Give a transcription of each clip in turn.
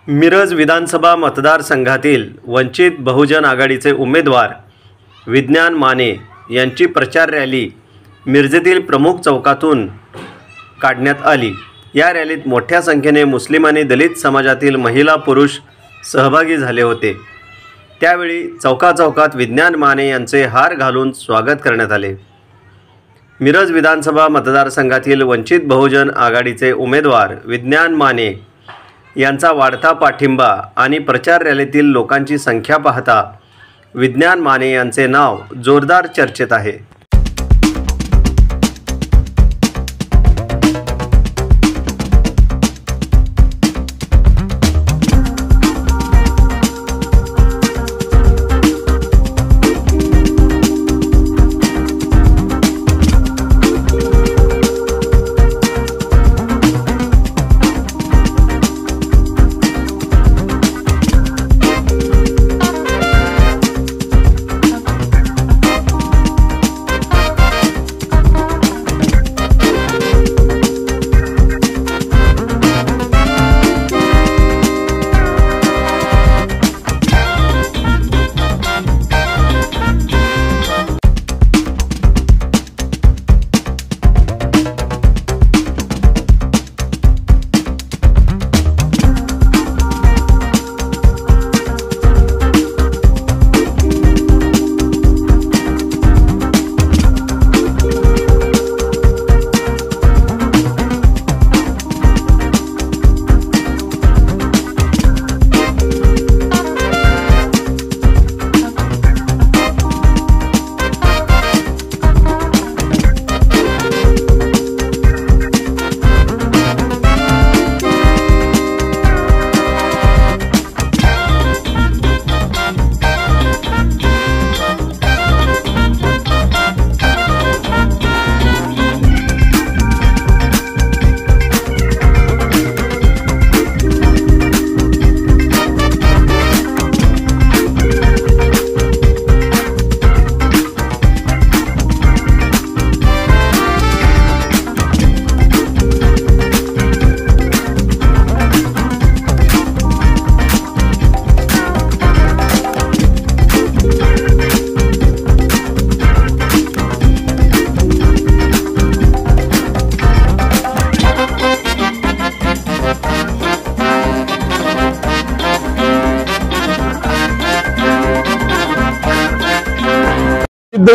मिरज विधानसभा मतदारसंघातील वंचित बहुजन आघाडीचे उमेदवार विज्ञान माने यांची प्रचार रॅली मिरजेतील प्रमुख चौकातून काढण्यात आली। या रॅलीत मोठ्या संख्येने मुस्लिम आणि दलित समाजातील महिला पुरुष सहभागी झाले होते। त्यावेळी चौकाचौकात विज्ञान माने यांचे हार घालून स्वागत करण्यात आले। मिरज विधानसभा मतदारसंघातील वंचित बहुजन आघाडीचे उमेदवार विज्ञान माने यांचा वाढता पाठिंबा आणि प्रचार रॅलीतील लोकांची संख्या पाहता विज्ञान माने यांचे नाव जोरदार चर्चेत आहे।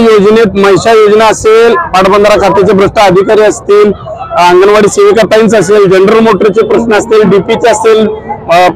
योजनेत महिषा योजना असेल, पाटबंधारा खात्याचे भ्रष्ट अधिकारी असतील, अंगणवाडी सेविकाताईंचे असेल, जनरल मोटरचे प्रश्न असतील, डीपीचे असतील,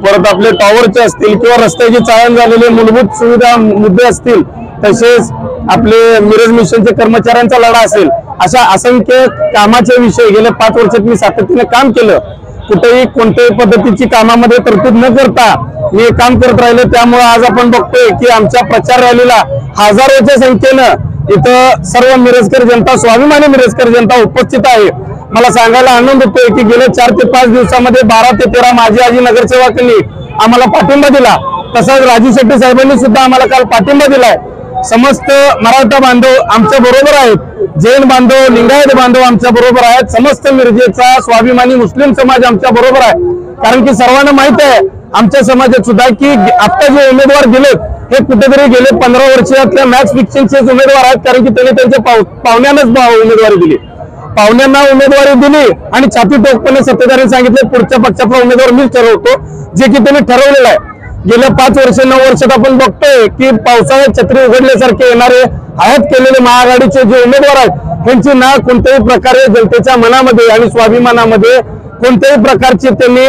परत आपले टॉवरचे असतील किंवा रस्त्याची चाळण झालेले मूलभूत सुविधा मुद्दे असतील, तसेच आपले मिरज मिशनचे कर्मचाऱ्यांचा लढा असेल, अशा असंख्य कामाचे विषय गेल्या 5 वर्षात मी सातत्याने काम केलं। कुठेही कोणत्याही पद्धतीची कामामध्ये तरतूद न करता मी काम करत राहिले। त्यामुळे आज आपण बघतोय की आमच्या प्रचार रॅलीला हजारोच्या संख्येनं इथं सर्व मिरजकर जनता, स्वाभिमानी मिरजकर जनता उपस्थित आहे। मला सांगायला आनंद होतोय की गेल्या 4 ते 5 दिवसामध्ये 12 ते 13 माजी आजी नगरसेवकांनी आम्हाला पाठिंबा दिला। तसंच राजू शेट्टी साहेबांनी सुद्धा आम्हाला काल पाठिंबा दिलाय। समस्त मराठा बांधव आमच्या बरोबर आहेत, जैन बांधव, लिंगायत बांधव आमच्या बरोबर आहेत, समस्त मिरजेचा स्वाभिमानी मुस्लिम समाज आमच्या बरोबर आहे। कारण की सर्वांना माहित आहे आमच्या समाजात सुद्धा की आता जे उमेदवार गेलेत हे कुठेतरी गेले 15 वर्षातल्या मॅच फिक्सिंगचे उमेदवार आहेत। कारण की त्यांनी त्यांच्या पाहुण्यांनाच उमेदवारी दिली, पाहुण्यांना उमेदवारी दिली आणि छाती टोकपणे सत्तेधाऱ्यांनी सांगितले पुढच्या पक्षातला उमेदवार मीच ठरवतो, जे की त्यांनी ठरवलेलं आहे। गेल्या 5 वर्ष 9 वर्षात आपण बघतोय की पावसाळ्यात छत्री उघडल्यासारखे येणारे हयात केलेले महाआघाडीचे जे उमेदवार आहेत त्यांची ना कोणत्याही प्रकारे जनतेच्या मनामध्ये आणि स्वाभिमानामध्ये कोणत्याही प्रकारची त्यांनी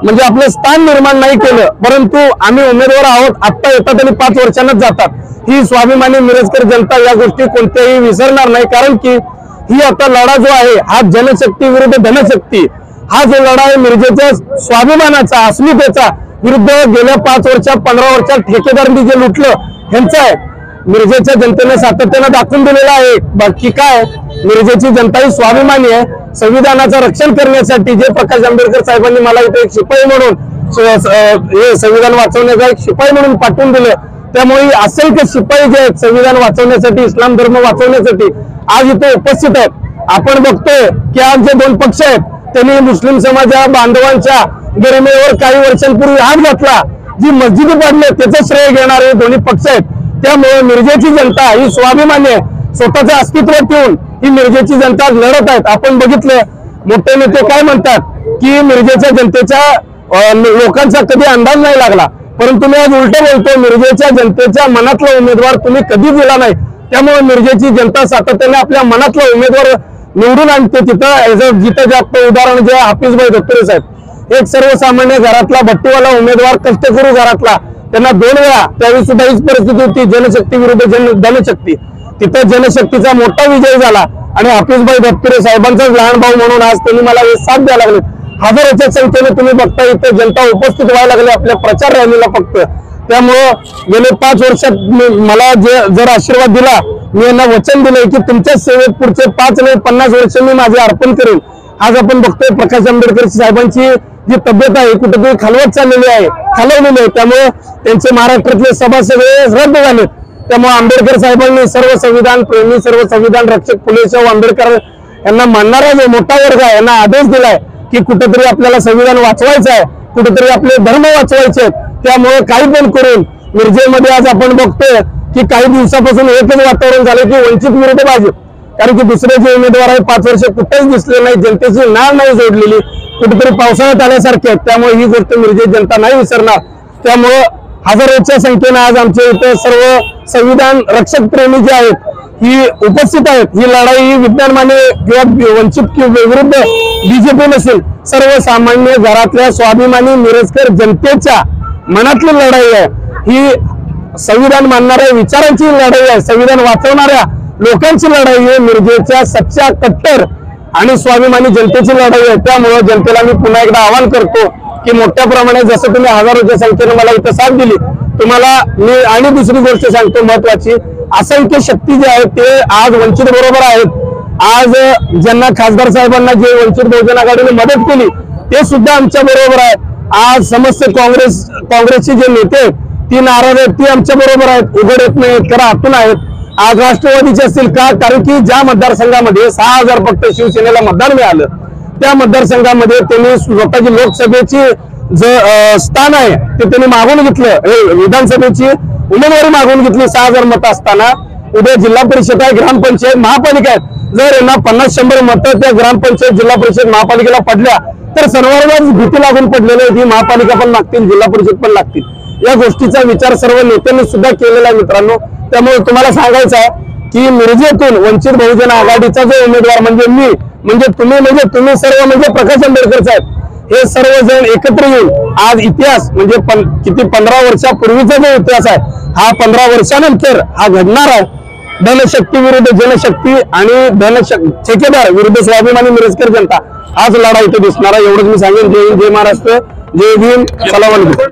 म्हणजे आपलं स्थान निर्माण नाही केलं। परंतु आम्ही उमेदवार आहोत, आता येतात आणि 5 वर्षांनाच जातात। ही स्वाभिमानी मिरजकर जनता या गोष्टी कोणत्याही विसरणार नाही। कारण की ही आता लढा जो आहे हा जनशक्ती विरुद्ध धनशक्ती, हा जो लढा आहे मिरजेच्या स्वाभिमानाचा, अस्मितेचा विरुद्ध गेल्या 5 वर्षात 15 वर्षात ठेकेदारांनी जे लुटलं ह्यांचं आहे। मिरजेच्या जनतेने सातत्यानं दाखवून दिलेलं आहे। बाकी काय, मिरजेची जनता ही स्वाभिमानी आहे। संविधानाचं रक्षण करण्यासाठी जे प्रकाश आंबेडकर साहेबांनी मला इथे एक शिपाई म्हणून हे संविधान वाचवण्याचा एक शिपाई म्हणून पाठवून दिलं, त्यामुळे असंख्य शिपाई जे आहेत संविधान वाचवण्यासाठी, इस्लाम धर्म वाचवण्यासाठी आज इथे उपस्थित आहेत। आपण बघतोय की आज जे 2 पक्ष आहेत त्यांनी मुस्लिम समाजा बांधवांच्या गरिमेवर काही वर्षांपूर्वी हात घातला, जी मस्जिदी पाडले त्याचं श्रेय घेणारे दोन्ही पक्ष आहेत. त्यामुळे मिरजेची जनता ही स्वाभिमानी आहे, स्वतःचं अस्तित्व ठेवून ही मिरजेची जनता लढत आहेत. आपण बघितलं मोठे नेते काय म्हणतात की मिरजेच्या जनतेच्या लोकांचा कधी अंदाज नाही लागला, परंतु मी आज उलट बोलतो, मिरजेच्या जनतेच्या मनातला उमेदवार तुम्ही कधी दिला नाही. त्यामुळे मिरजेची जनता सातत्याने आपल्या मनातला उमेदवार निवडून आणते. तिथं जिथं जास्त उदाहरण जे हाफिजभाई दत्तुरे साहेब, एक सर्वसामान्य घरातला भट्टीवाला उमेदवार, कष्टकरू घरातला, त्यांना 2 वेळा, त्यावेळी सुद्धा हीच परिस्थिती होती, जनशक्ती विरुद्ध धनशक्ती. तिथं जनशक्तीचा मोठा विजय झाला आणि हाफिजभाई दत्तुरे साहेबांचाच लहान भाऊ म्हणून आज त्यांनी मला हे साथ द्यायला लागले. हजारोच्या संख्येने तुम्ही बघता इथे जनता उपस्थित व्हायला लागली आपल्या प्रचार रॅलीला फक्त. त्यामुळं गेले 5 वर्षात मला जर आशीर्वाद दिला, मी यांना वचन दिलंय की तुमच्या सेवेत पुढचे 5 नाही 50 वर्ष मी माझे अर्पण करेन. आज आपण बघतोय प्रकाश आंबेडकर साहेबांची जी तब्येत आहे कुठेतरी खालवत चाललेली आहे, खालवलेली आहे. त्यामुळे त्यांचे महाराष्ट्रातले सभा सगळे रद्द झालेत. त्यामुळे आंबेडकर साहेबांनी सर्व संविधान प्रेमी, सर्व संविधान रक्षक फुले शाहू आंबेडकर यांना मानणारा जो मोठा वर्ग आहे यांना आदेश दिलाय की कुठेतरी आपल्याला संविधान वाचवायचं आहे, कुठेतरी आपले धर्म वाचवायचे आहेत. त्यामुळे काही पण करून मिरजेमध्ये आज आपण बघतोय की काही दिवसापासून एकच वातावरण झालं की वंचित विरुद्ध भाजप. कारण की दुसरे जे उमेदवार आहे 5 वर्ष कुठेच दिसले नाही, जनतेची नाळ नाही जोडलेली, कुठेतरी पावसाळ्यात आल्यासारखे आहेत. त्यामुळे ही गोष्ट मिरजेत जनता नाही विसरणार. त्यामुळं हजारोच्या संख्येने आज आमच्या इथे सर्व संविधान रक्षक प्रेमी जे आहेत ही उपस्थित आहेत. ही लढाई ही विज्ञान माने किंवा वंचित विरुद्ध बीजेपी नसेल, सर्वसामान्य घरातल्या स्वाभिमानी मिरजकर जनतेच्या मनातली लढाई आहे. ही संविधान मानणाऱ्या विचारांची लढाई आहे, संविधान वाचवणाऱ्या लोकांची लढाई आहे, मिरजेच्या सच्च्या कट्टर आणि स्वाभिमानी जनतेची लढाई आहे. त्यामुळे जनतेला मी पुन्हा एकदा आवाहन करतो की मोठ्या प्रमाणात जसं तुम्ही हजारोच्या संख्येने मला इथं साथ दिली, तुम्हाला मी आणि दुसरी गोष्ट सांगतो महत्वाची, असंख्य शक्ती जे आहेत ते आज वंचित बरोबर आहेत. आज ज्यांना खासदार साहेबांना जे वंचित बहुजन आघाडीने मदत केली ते सुद्धा आमच्या बरोबर आहेत. आज समस्त काँग्रेसचे जे नेते आहेत ती नाराज आहेत, ती आमच्या बरोबर आहेत, उघड येत नाहीत, खरं आतून आहेत. आज राष्ट्रवादीचे असतील का, कारण की ज्या मतदारसंघामध्ये 6000 फक्त शिवसेनेला मतदान मिळालं त्या मतदारसंघामध्ये त्यांनी स्वतःची लोकसभेची स्थान आहे ते त्यांनी मागून घेतलं, विधानसभेची उमेदवारी मागून घेतली 6000 मतं असताना. उद्या जिल्हा परिषद आहे, ग्रामपंचायत, महापालिका आहेत. जर यांना 50-100 मतं त्या ग्रामपंचायत, जिल्हा परिषद, महापालिकेला पडल्या तर सर्वांनाच भीती लागून पडलेली आहे. ही महापालिका पण लागतील, जिल्हा परिषद पण लागतील. या गोष्टीचा विचार सर्व नेत्यांनी सुद्धा केलेला आहे मित्रांनो. त्यामुळे तुम्हाला सांगायचं आहे की मिरजेतून वंचित बहुजन आघाडीचा जो उमेदवार म्हणजे मी, म्हणजे तुम्ही सर्व म्हणजे प्रकाश आंबेडकर साहेब, हे सर्वजण एकत्र येऊन आज इतिहास म्हणजे किती 15 वर्षापूर्वीचा जो इतिहास आहे हा 15 वर्षानंतर हा घडणार आहे. धनशक्ती विरुद्ध जनशक्ती आणि ठेकेदार विरुद्ध स्वाभिमानी मिरजकर जनता, आज लढा इथे दिसणार आहे. एवढंच मी सांगेन. जय हिंद, जय महाराष्ट्र, जय भीम, सलाम अलैकुम.